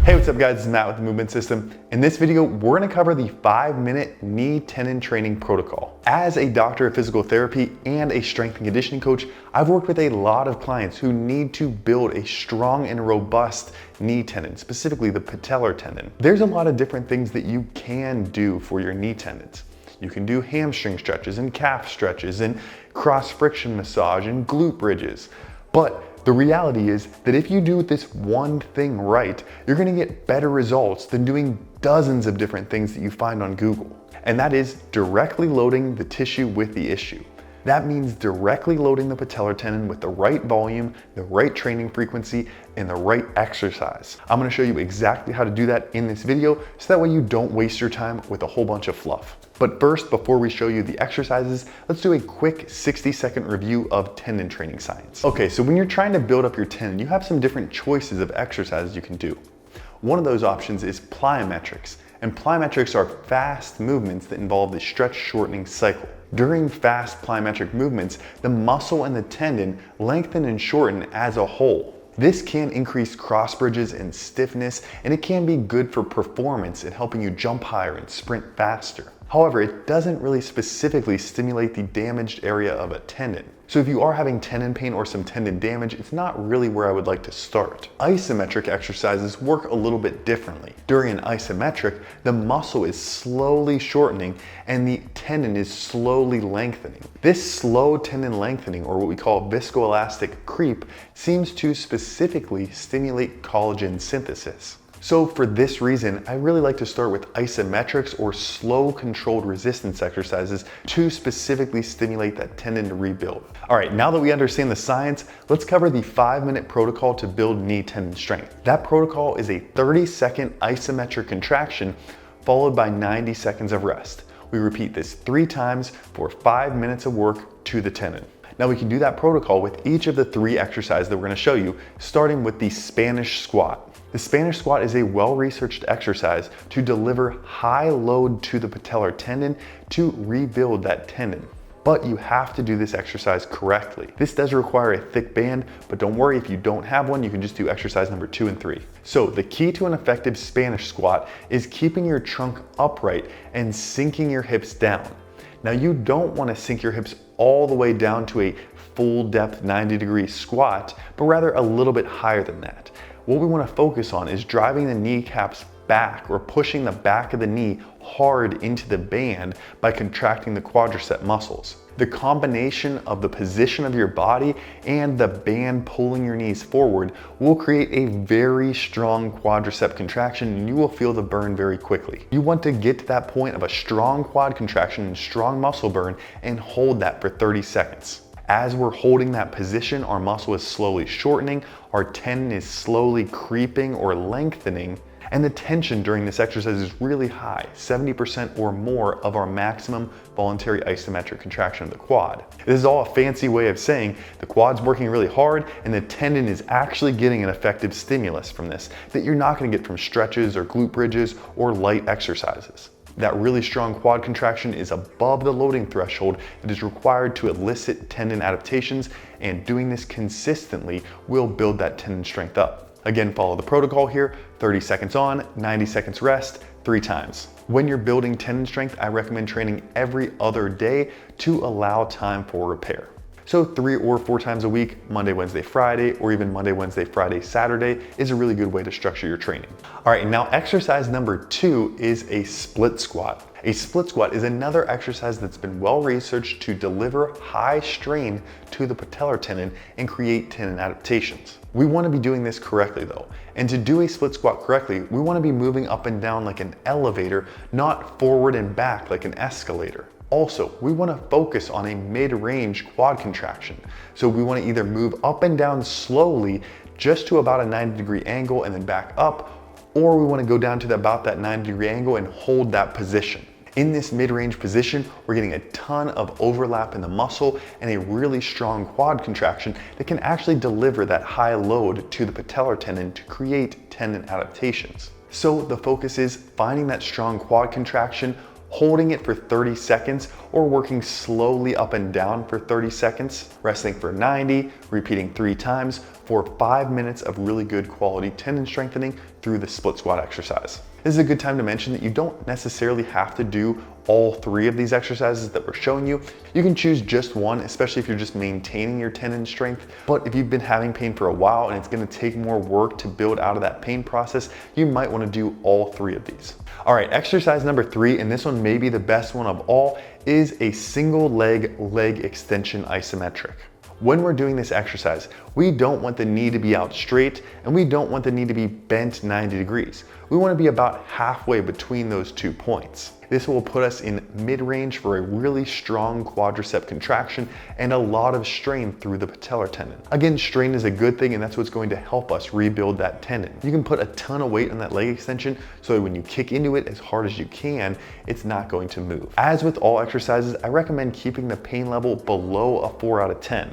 Hey, what's up guys, it's Matt with the Movement System. In this video, we're gonna cover the 5-minute knee tendon training protocol. As a doctor of physical therapy and a strength and conditioning coach, I've worked with a lot of clients who need to build a strong and robust knee tendon, specifically the patellar tendon. There's a lot of different things that you can do for your knee tendons. You can do hamstring stretches and calf stretches and cross friction massage and glute bridges. But the reality is that if you do this one thing right, you're gonna get better results than doing dozens of different things that you find on Google. And that is directly loading the tissue with the issue. That means directly loading the patellar tendon with the right volume, the right training frequency, and the right exercise. I'm gonna show you exactly how to do that in this video so that way you don't waste your time with a whole bunch of fluff. But first, before we show you the exercises, let's do a quick 60-second review of tendon training science. Okay, so when you're trying to build up your tendon, you have some different choices of exercises you can do. One of those options is plyometrics, and plyometrics are fast movements that involve the stretch shortening cycle. During fast plyometric movements, the muscle and the tendon lengthen and shorten as a whole. This can increase cross bridges and stiffness, and it can be good for performance in helping you jump higher and sprint faster. However, it doesn't really specifically stimulate the damaged area of a tendon. So if you are having tendon pain or some tendon damage, it's not really where I would like to start. Isometric exercises work a little bit differently. During an isometric, the muscle is slowly shortening and the tendon is slowly lengthening. This slow tendon lengthening, or what we call viscoelastic creep, seems to specifically stimulate collagen synthesis. So for this reason, I really like to start with isometrics or slow controlled resistance exercises to specifically stimulate that tendon to rebuild. All right, now that we understand the science, let's cover the 5-minute protocol to build knee tendon strength. That protocol is a 30-second isometric contraction followed by 90 seconds of rest. We repeat this 3 times for 5 minutes of work to the tendon. Now we can do that protocol with each of the 3 exercises that we're gonna show you, starting with the Spanish squat. The Spanish squat is a well-researched exercise to deliver high load to the patellar tendon to rebuild that tendon. But you have to do this exercise correctly. This does require a thick band, but don't worry, if you don't have one, you can just do exercise number 2 and 3. So the key to an effective Spanish squat is keeping your trunk upright and sinking your hips down. Now you don't want to sink your hips all the way down to a full depth 90-degree squat, but rather a little bit higher than that. What we want to focus on is driving the kneecaps back or pushing the back of the knee hard into the band by contracting the quadricep muscles. The combination of the position of your body and the band pulling your knees forward will create a very strong quadricep contraction, and you will feel the burn very quickly. You want to get to that point of a strong quad contraction and strong muscle burn and hold that for 30 seconds. As we're holding that position, our muscle is slowly shortening, our tendon is slowly creeping or lengthening, and the tension during this exercise is really high, 70% or more of our maximum voluntary isometric contraction of the quad. This is all a fancy way of saying the quad's working really hard and the tendon is actually getting an effective stimulus from this that you're not gonna get from stretches or glute bridges or light exercises. That really strong quad contraction is above the loading threshold that is required to elicit tendon adaptations, and doing this consistently will build that tendon strength up. Again, follow the protocol here, 30 seconds on, 90 seconds rest, 3 times. When you're building tendon strength, I recommend training every other day to allow time for repair. So 3 or 4 times a week, Monday, Wednesday, Friday, or even Monday, Wednesday, Friday, Saturday is a really good way to structure your training. All right, now exercise number 2 is a split squat. A split squat is another exercise that's been well researched to deliver high strain to the patellar tendon and create tendon adaptations. We want to be doing this correctly though. And to do a split squat correctly, we want to be moving up and down like an elevator, not forward and back like an escalator. Also, we want to focus on a mid-range quad contraction. So we want to either move up and down slowly just to about a 90-degree angle and then back up, or we want to go down to about that 90-degree angle and hold that position. In this mid-range position, we're getting a ton of overlap in the muscle and a really strong quad contraction that can actually deliver that high load to the patellar tendon to create tendon adaptations. So the focus is finding that strong quad contraction, holding it for 30 seconds, or working slowly up and down for 30 seconds, resting for 90, repeating 3 times for 5 minutes of really good quality tendon strengthening through through the split squat exercise. This is a good time to mention that you don't necessarily have to do all 3 of these exercises that we're showing you. You can choose just one, especially if you're just maintaining your tendon strength. But if you've been having pain for a while and it's gonna take more work to build out of that pain process, you might wanna do all 3 of these. All right, exercise number 3, and this one may be the best one of all, is a single leg extension isometric. When we're doing this exercise, we don't want the knee to be out straight and we don't want the knee to be bent 90 degrees. We want to be about halfway between those 2 points. This will put us in mid-range for a really strong quadricep contraction and a lot of strain through the patellar tendon. Again, strain is a good thing and that's what's going to help us rebuild that tendon. You can put a ton of weight on that leg extension so that when you kick into it as hard as you can, it's not going to move. As with all exercises, I recommend keeping the pain level below a 4 out of 10.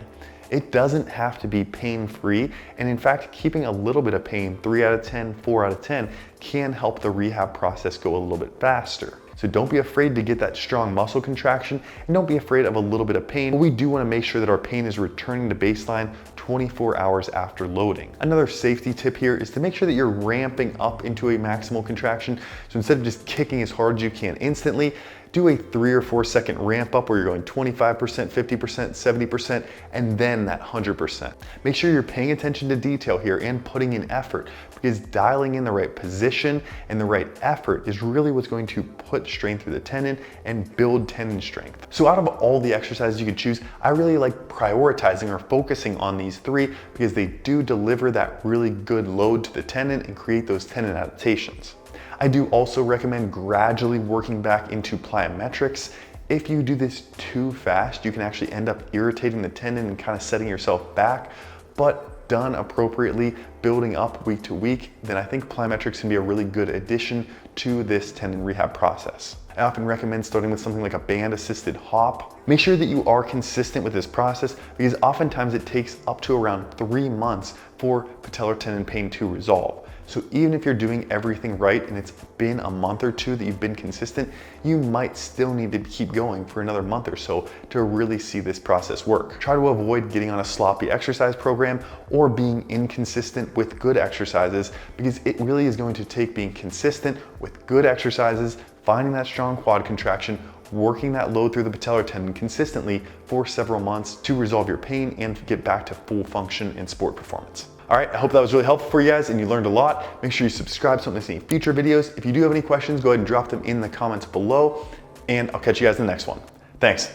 It doesn't have to be pain-free, and in fact, keeping a little bit of pain, 3 out of 10, 4 out of 10, can help the rehab process go a little bit faster. So don't be afraid to get that strong muscle contraction, and don't be afraid of a little bit of pain, but we do want to make sure that our pain is returning to baseline 24 hours after loading. Another safety tip here is to make sure that you're ramping up into a maximal contraction. So instead of just kicking as hard as you can instantly, do a 3 or 4 second ramp up where you're going 25%, 50%, 70%, and then that 100%. Make sure you're paying attention to detail here and putting in effort, because dialing in the right position and the right effort is really what's going to put strain through the tendon and build tendon strength. So out of all the exercises you could choose, I really like prioritizing or focusing on these 3 because they do deliver that really good load to the tendon and create those tendon adaptations. I do also recommend gradually working back into plyometrics. If you do this too fast, you can actually end up irritating the tendon and kind of setting yourself back, but done appropriately, building up week to week, then I think plyometrics can be a really good addition to this tendon rehab process. I often recommend starting with something like a band-assisted hop. Make sure that you are consistent with this process because oftentimes it takes up to around 3 months for patellar tendon pain to resolve. So even if you're doing everything right and it's been a month or 2 that you've been consistent, you might still need to keep going for another month or so to really see this process work. Try to avoid getting on a sloppy exercise program or being inconsistent with good exercises because it really is going to take being consistent with good exercises, finding that strong quad contraction, working that load through the patellar tendon consistently for several months to resolve your pain and get back to full function in sport performance. All right, I hope that was really helpful for you guys and you learned a lot. Make sure you subscribe so you don't miss any future videos. If you do have any questions, go ahead and drop them in the comments below and I'll catch you guys in the next one. Thanks.